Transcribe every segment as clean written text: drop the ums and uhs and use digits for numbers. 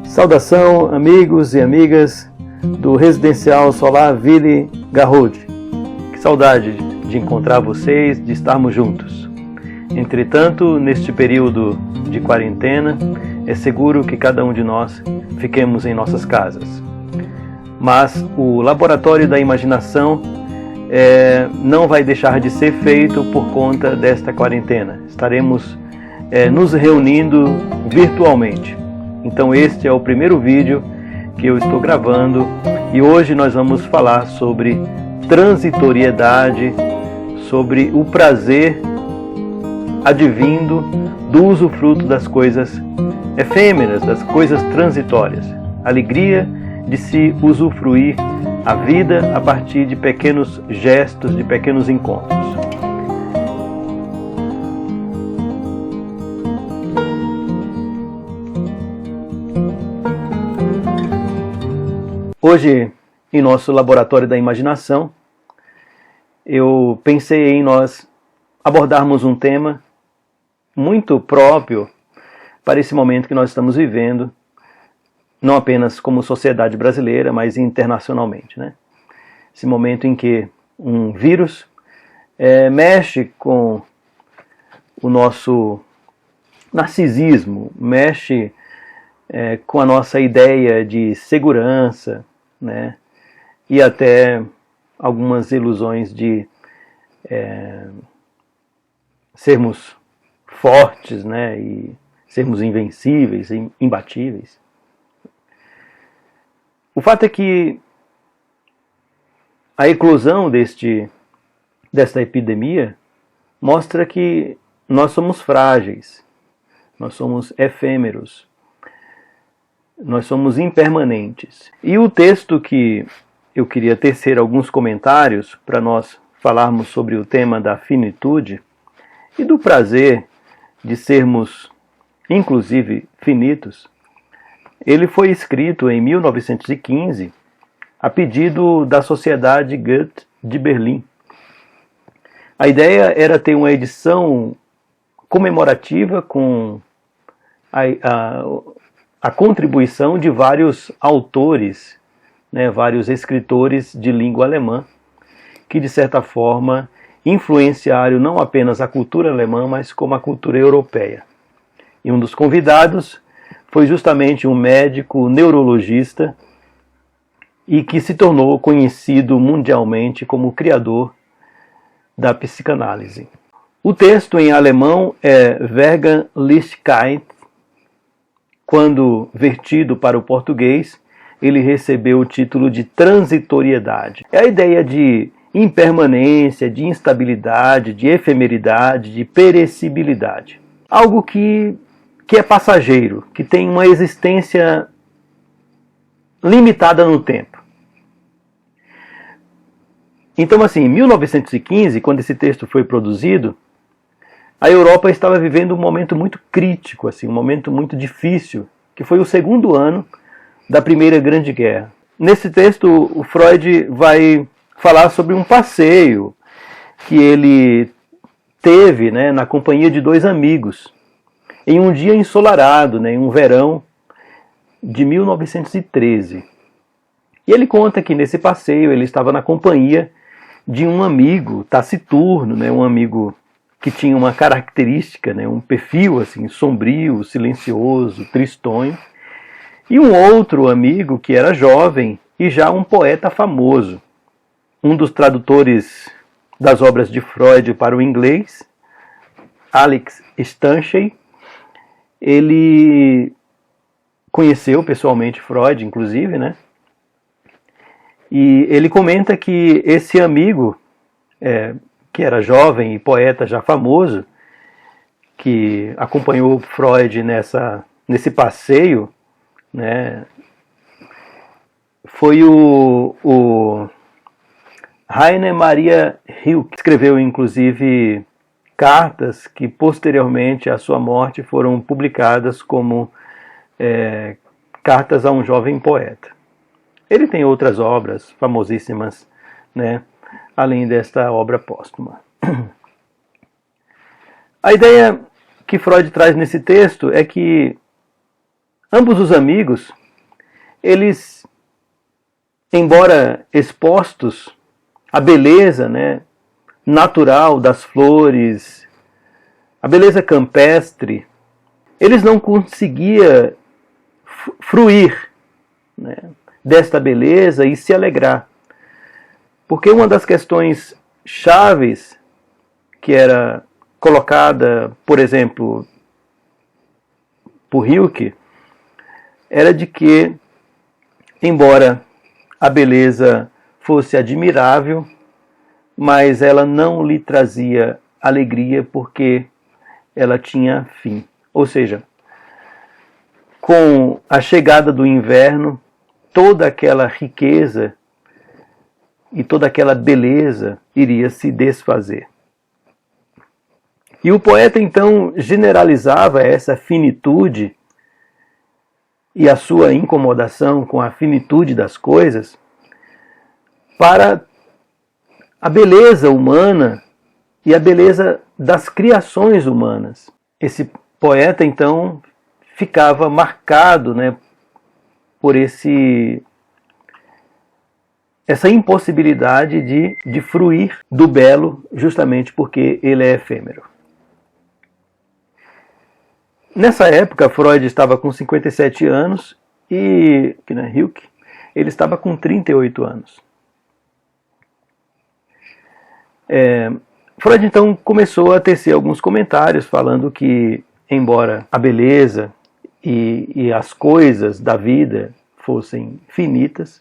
Saudação, amigos e amigas do Residencial Solar Ville Garrod. Que saudade de encontrar vocês, de estarmos juntos. Entretanto, neste período de quarentena, é seguro que cada um de nós fiquemos em nossas casas. Mas o Laboratório da Imaginação não vai deixar de ser feito por conta desta quarentena. Estaremos nos reunindo virtualmente. Então este é o primeiro vídeo que eu estou gravando e hoje nós vamos falar sobre transitoriedade, sobre o prazer advindo do usufruto das coisas efêmeras, das coisas transitórias. Alegria de se usufruir a vida a partir de pequenos gestos, de pequenos encontros. Hoje, em nosso Laboratório da Imaginação, eu pensei em nós abordarmos um tema muito próprio para esse momento que nós estamos vivendo, não apenas como sociedade brasileira, mas internacionalmente, né? Esse momento em que um vírus mexe com o nosso narcisismo, mexe com a nossa ideia de segurança, né? E até algumas ilusões de sermos fortes, né? E sermos invencíveis, imbatíveis. O fato é que a eclosão desta epidemia mostra que nós somos frágeis, nós somos efêmeros, nós somos impermanentes. E o texto que eu queria tecer alguns comentários para nós falarmos sobre o tema da finitude e do prazer de sermos, inclusive, finitos, ele foi escrito em 1915 a pedido da Sociedade Goethe de Berlim. A ideia era ter uma edição comemorativa com a contribuição de vários autores, né, vários escritores de língua alemã, que de certa forma influenciaram não apenas a cultura alemã, mas como a cultura europeia. E um dos convidados foi justamente um médico neurologista e que se tornou conhecido mundialmente como o criador da psicanálise. O texto em alemão é Vergänglichkeit. Quando vertido para o português, ele recebeu o título de transitoriedade. É a ideia de impermanência, de instabilidade, de efemeridade, de perecibilidade. Algo que é passageiro, que tem uma existência limitada no tempo. Então, assim, em 1915, quando esse texto foi produzido, a Europa estava vivendo um momento muito crítico, assim, um momento muito difícil, que foi o segundo ano da Primeira Grande Guerra. Nesse texto, o Freud vai falar sobre um passeio que ele teve, né, na companhia de dois amigos, em um dia ensolarado, né, em um verão de 1913. E ele conta que nesse passeio ele estava na companhia de um amigo taciturno, né, um amigo que tinha uma característica, né, um perfil assim, sombrio, silencioso, tristonho, e um outro amigo que era jovem e já um poeta famoso, um dos tradutores das obras de Freud para o inglês, Alex Stanchey. Ele conheceu pessoalmente Freud, inclusive, né? E ele comenta que esse amigo, que era jovem e poeta já famoso, que acompanhou Freud nesse passeio, né, foi o Rainer Maria Rilke, que escreveu inclusive cartas que posteriormente à sua morte foram publicadas como cartas a um jovem poeta. Ele tem outras obras famosíssimas, né, além desta obra póstuma. A ideia que Freud traz nesse texto é que ambos os amigos, eles, embora expostos à beleza, né, natural das flores, a beleza campestre, eles não conseguiam fruir, né, desta beleza e se alegrar. Porque uma das questões chaves que era colocada, por exemplo, por Rilke, era de que, embora a beleza fosse admirável, mas ela não lhe trazia alegria porque ela tinha fim. Ou seja, com a chegada do inverno, toda aquela riqueza e toda aquela beleza iria se desfazer. E o poeta então generalizava essa finitude e a sua incomodação com a finitude das coisas para a beleza humana e a beleza das criações humanas. Esse poeta então ficava marcado, né, por essa impossibilidade de fruir do belo, justamente porque ele é efêmero. Nessa época, Freud estava com 57 anos e Rilke, ele estava com 38 anos. Freud então começou a tecer alguns comentários falando que, embora a beleza e as coisas da vida fossem finitas,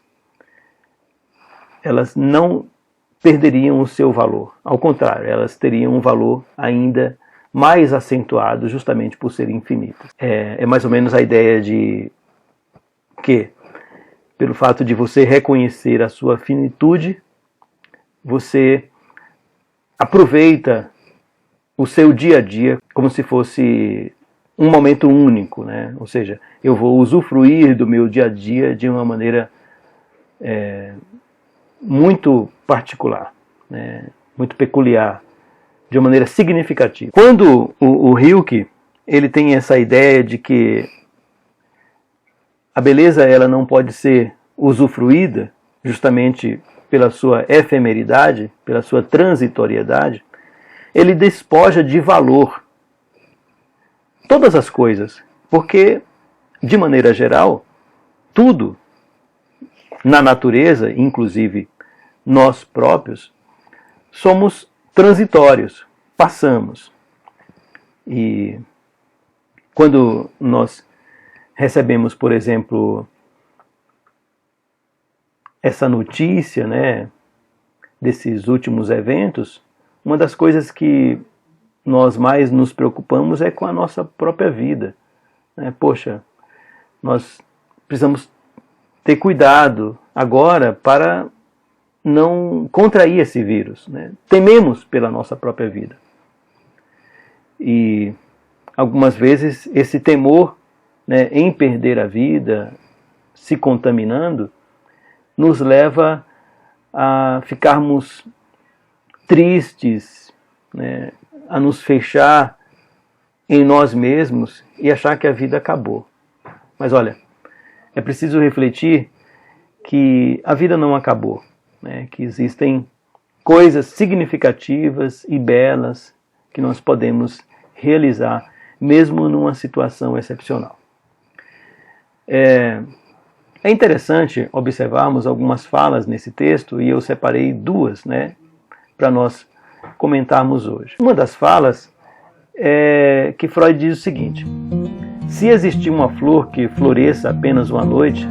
elas não perderiam o seu valor. Ao contrário, elas teriam um valor ainda mais acentuado justamente por serem infinitas. É mais ou menos a ideia de que, pelo fato de você reconhecer a sua finitude, você aproveita o seu dia a dia como se fosse um momento único, né? Ou seja, eu vou usufruir do meu dia a dia de uma maneira muito particular, né? Muito peculiar, de uma maneira significativa. Quando o Rilke ele tem essa ideia de que a beleza ela não pode ser usufruída justamente pela sua efemeridade, pela sua transitoriedade, ele despoja de valor todas as coisas, porque, de maneira geral, tudo na natureza, inclusive nós próprios, somos transitórios, passamos. E quando nós recebemos, por exemplo, essa notícia, né, desses últimos eventos, uma das coisas que nós mais nos preocupamos é com a nossa própria vida. Poxa, nós precisamos ter cuidado agora para não contrair esse vírus, né? Tememos pela nossa própria vida. E algumas vezes esse temor, né, em perder a vida, se contaminando, nos leva a ficarmos tristes, né, a nos fechar em nós mesmos e achar que a vida acabou. Mas olha, é preciso refletir que a vida não acabou, né, que existem coisas significativas e belas que nós podemos realizar, mesmo numa situação excepcional. É interessante observarmos algumas falas nesse texto, e eu separei duas, né, para nós comentarmos hoje. Uma das falas é que Freud diz o seguinte: se existir uma flor que floresça apenas uma noite,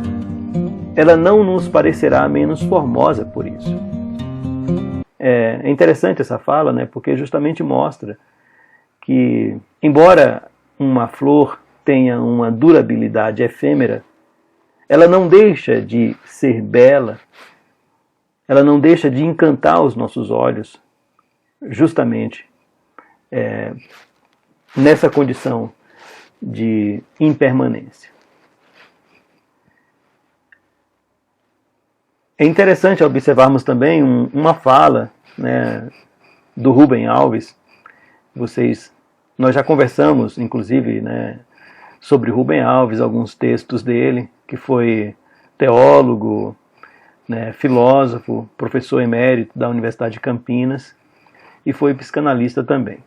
ela não nos parecerá menos formosa por isso. É interessante essa fala, né, porque justamente mostra que, embora uma flor tenha uma durabilidade efêmera, ela não deixa de ser bela, ela não deixa de encantar os nossos olhos, justamente nessa condição de impermanência. É interessante observarmos também uma fala, né, do Rubem Alves. Nós já conversamos, inclusive, né, sobre Rubem Alves, alguns textos dele, que foi teólogo, né, filósofo, professor emérito da Universidade de Campinas e foi psicanalista também.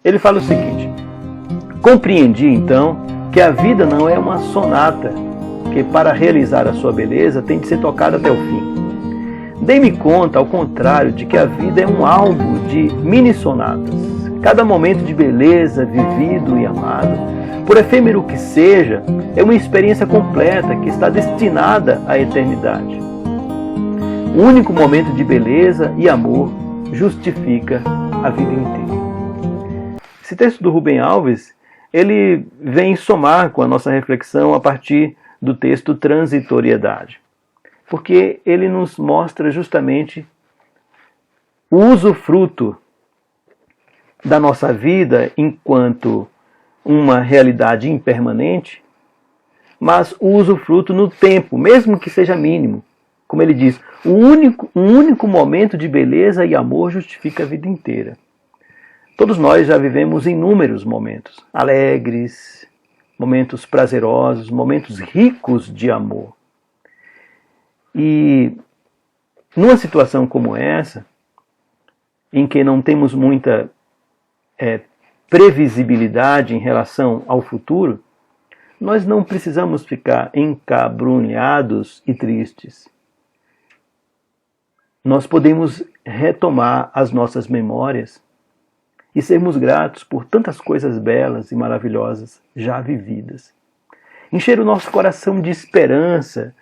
Ele fala o seguinte: compreendi então que a vida não é uma sonata que para realizar a sua beleza tem de ser tocada até o fim. Dei-me conta, ao contrário, de que a vida é um álbum de mini-sonatas. Cada momento de beleza vivido e amado, por efêmero que seja, é uma experiência completa que está destinada à eternidade. O único momento de beleza e amor justifica a vida inteira. Esse texto do Rubem Alves, ele vem somar com a nossa reflexão a partir do texto Transitoriedade, porque ele nos mostra justamente o usufruto da nossa vida enquanto uma realidade impermanente, mas o usufruto no tempo, mesmo que seja mínimo. Como ele diz, um único momento de beleza e amor justifica a vida inteira. Todos nós já vivemos inúmeros momentos alegres, momentos prazerosos, momentos ricos de amor. E numa situação como essa, em que não temos muita previsibilidade em relação ao futuro, nós não precisamos ficar encabrunhados e tristes. Nós podemos retomar as nossas memórias e sermos gratos por tantas coisas belas e maravilhosas já vividas. Encher o nosso coração de esperança,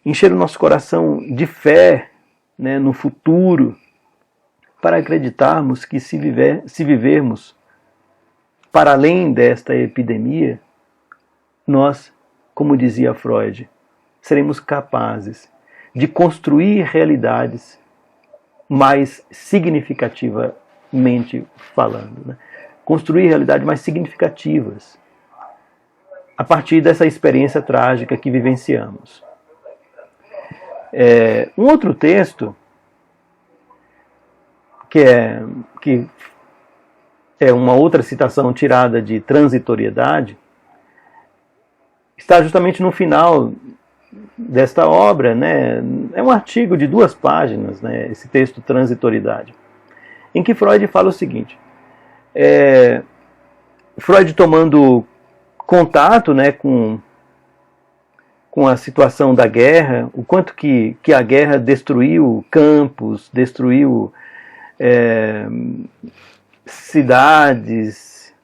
encher o nosso coração de fé, né, no futuro, para acreditarmos que se vivermos para além desta epidemia, nós, como dizia Freud, seremos capazes de construir realidades mais significativamente falando, né? Construir realidades mais significativas a partir dessa experiência trágica que vivenciamos. Um outro texto que é uma outra citação tirada de Transitoriedade, está justamente no final desta obra, né? É um artigo de 2 páginas, né? Esse texto Transitoriedade, em que Freud fala o seguinte: Freud tomando contato, né, com a situação da guerra, o quanto que a guerra destruiu campos, destruiu cidades,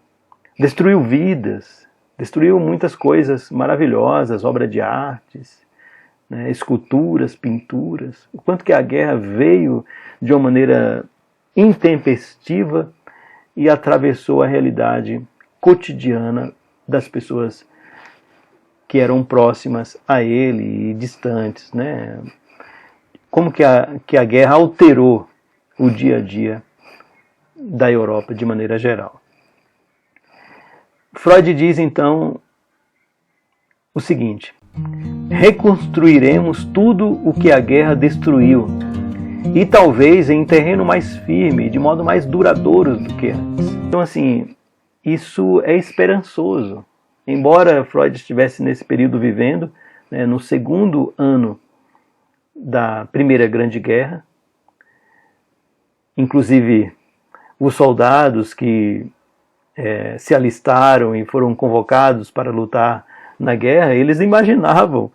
destruiu vidas, destruiu muitas coisas maravilhosas, obras de artes, né, esculturas, pinturas. O quanto que a guerra veio de uma maneira intempestiva e atravessou a realidade cotidiana das pessoas que eram próximas a ele e distantes, né? Como que a guerra alterou o dia a dia da Europa de maneira geral. Freud diz então o seguinte: reconstruiremos tudo o que a guerra destruiu, e talvez em terreno mais firme, de modo mais duradouro do que antes. Então, assim, isso é esperançoso. Embora Freud estivesse nesse período vivendo, né, no segundo ano da Primeira Grande Guerra, inclusive os soldados que se alistaram e foram convocados para lutar na guerra, eles imaginavam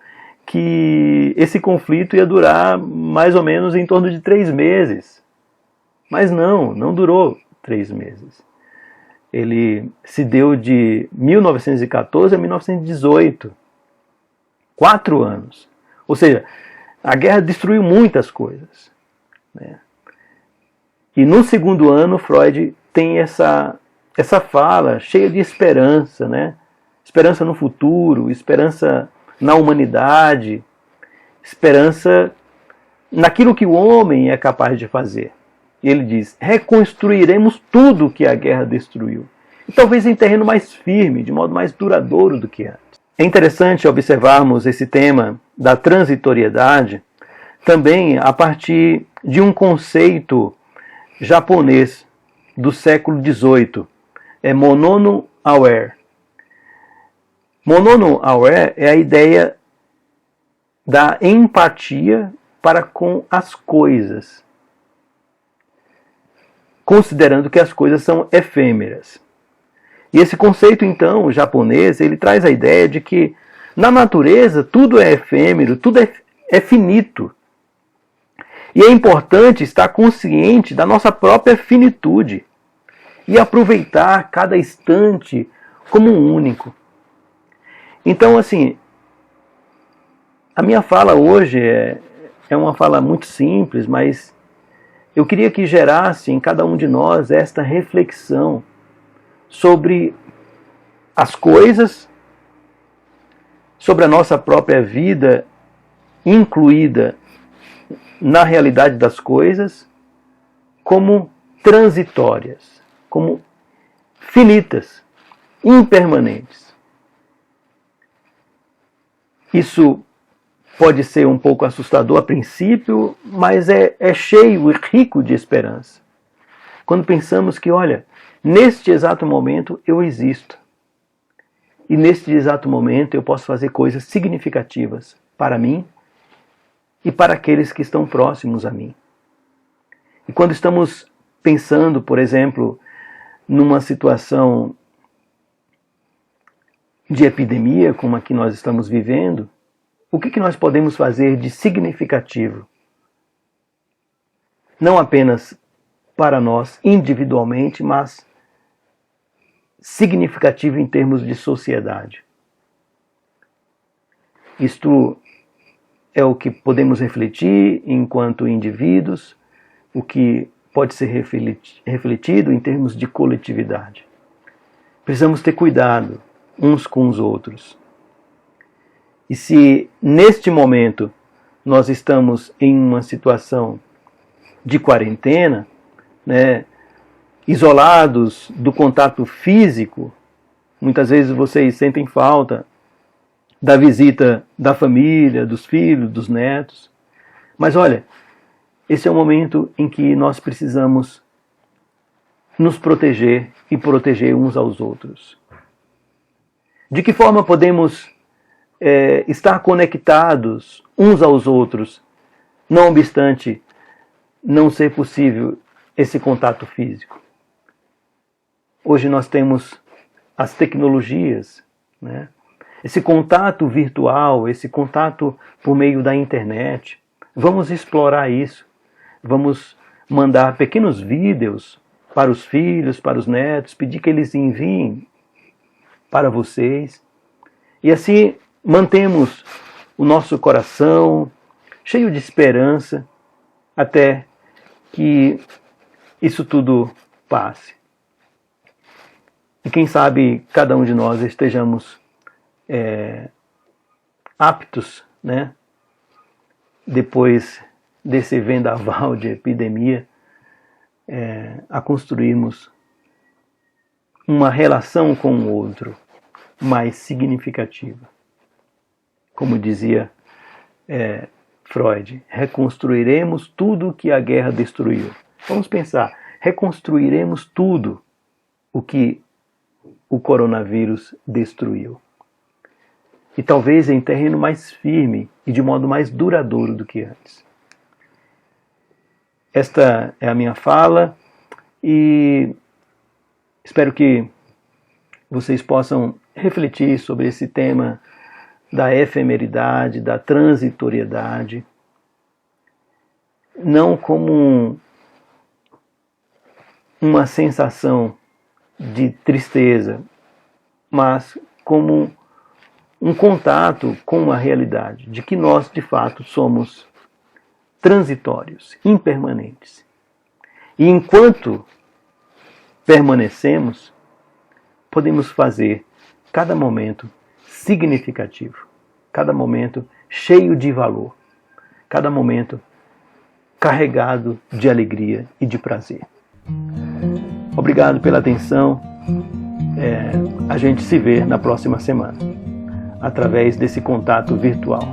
que esse conflito ia durar mais ou menos em torno de 3 meses. Mas não durou 3 meses. Ele se deu de 1914 a 1918. 4 anos. Ou seja, a guerra destruiu muitas coisas, né? E no segundo ano, Freud tem essa fala cheia de esperança, né? Esperança no futuro, esperança na humanidade, esperança naquilo que o homem é capaz de fazer. E ele diz: reconstruiremos tudo que a guerra destruiu. E talvez em terreno mais firme, de modo mais duradouro do que antes. É interessante observarmos esse tema da transitoriedade, também a partir de um conceito japonês do século XVIII, Monono Aware. Monono Aware é a ideia da empatia para com as coisas, considerando que as coisas são efêmeras. E esse conceito, então, japonês, ele traz a ideia de que na natureza tudo é efêmero, tudo é finito. E é importante estar consciente da nossa própria finitude e aproveitar cada instante como um único. Então, assim, a minha fala hoje é uma fala muito simples, mas eu queria que gerasse em cada um de nós esta reflexão sobre as coisas, sobre a nossa própria vida, incluída na realidade das coisas, como transitórias, como finitas, impermanentes. Isso pode ser um pouco assustador a princípio, mas é cheio e rico de esperança. Quando pensamos que, olha, neste exato momento eu existo. E neste exato momento eu posso fazer coisas significativas para mim e para aqueles que estão próximos a mim. E quando estamos pensando, por exemplo, numa situação de epidemia como a que nós estamos vivendo, o que nós podemos fazer de significativo? Não apenas para nós individualmente, mas significativo em termos de sociedade. Isto é o que podemos refletir enquanto indivíduos, o que pode ser refletido em termos de coletividade. Precisamos ter cuidado uns com os outros. E se neste momento nós estamos em uma situação de quarentena, isolados do contato físico, muitas vezes vocês sentem falta da visita da família, dos filhos, dos netos. Mas olha, esse é o momento em que nós precisamos nos proteger e proteger uns aos outros. De que forma podemos estar conectados uns aos outros, não obstante não ser possível esse contato físico? Hoje nós temos as tecnologias, esse contato virtual, esse contato por meio da internet. Vamos explorar isso. Vamos mandar pequenos vídeos para os filhos, para os netos, pedir que eles enviem para vocês. E assim mantemos o nosso coração cheio de esperança até que isso tudo passe. E quem sabe cada um de nós estejamos aptos, depois desse vendaval de epidemia, a construirmos uma relação com o outro mais significativa. Como dizia Freud, reconstruiremos tudo que a guerra destruiu. Vamos pensar, reconstruiremos tudo o que o coronavírus destruiu. E talvez em terreno mais firme e de modo mais duradouro do que antes. Esta é a minha fala e espero que vocês possam refletir sobre esse tema da efemeridade, da transitoriedade, não como uma sensação de tristeza, mas como um contato com a realidade, de que nós, de fato, somos transitórios, impermanentes. E enquanto permanecemos, podemos fazer cada momento significativo, cada momento cheio de valor, cada momento carregado de alegria e de prazer. Obrigado pela atenção. A gente se vê na próxima semana, através desse contato virtual.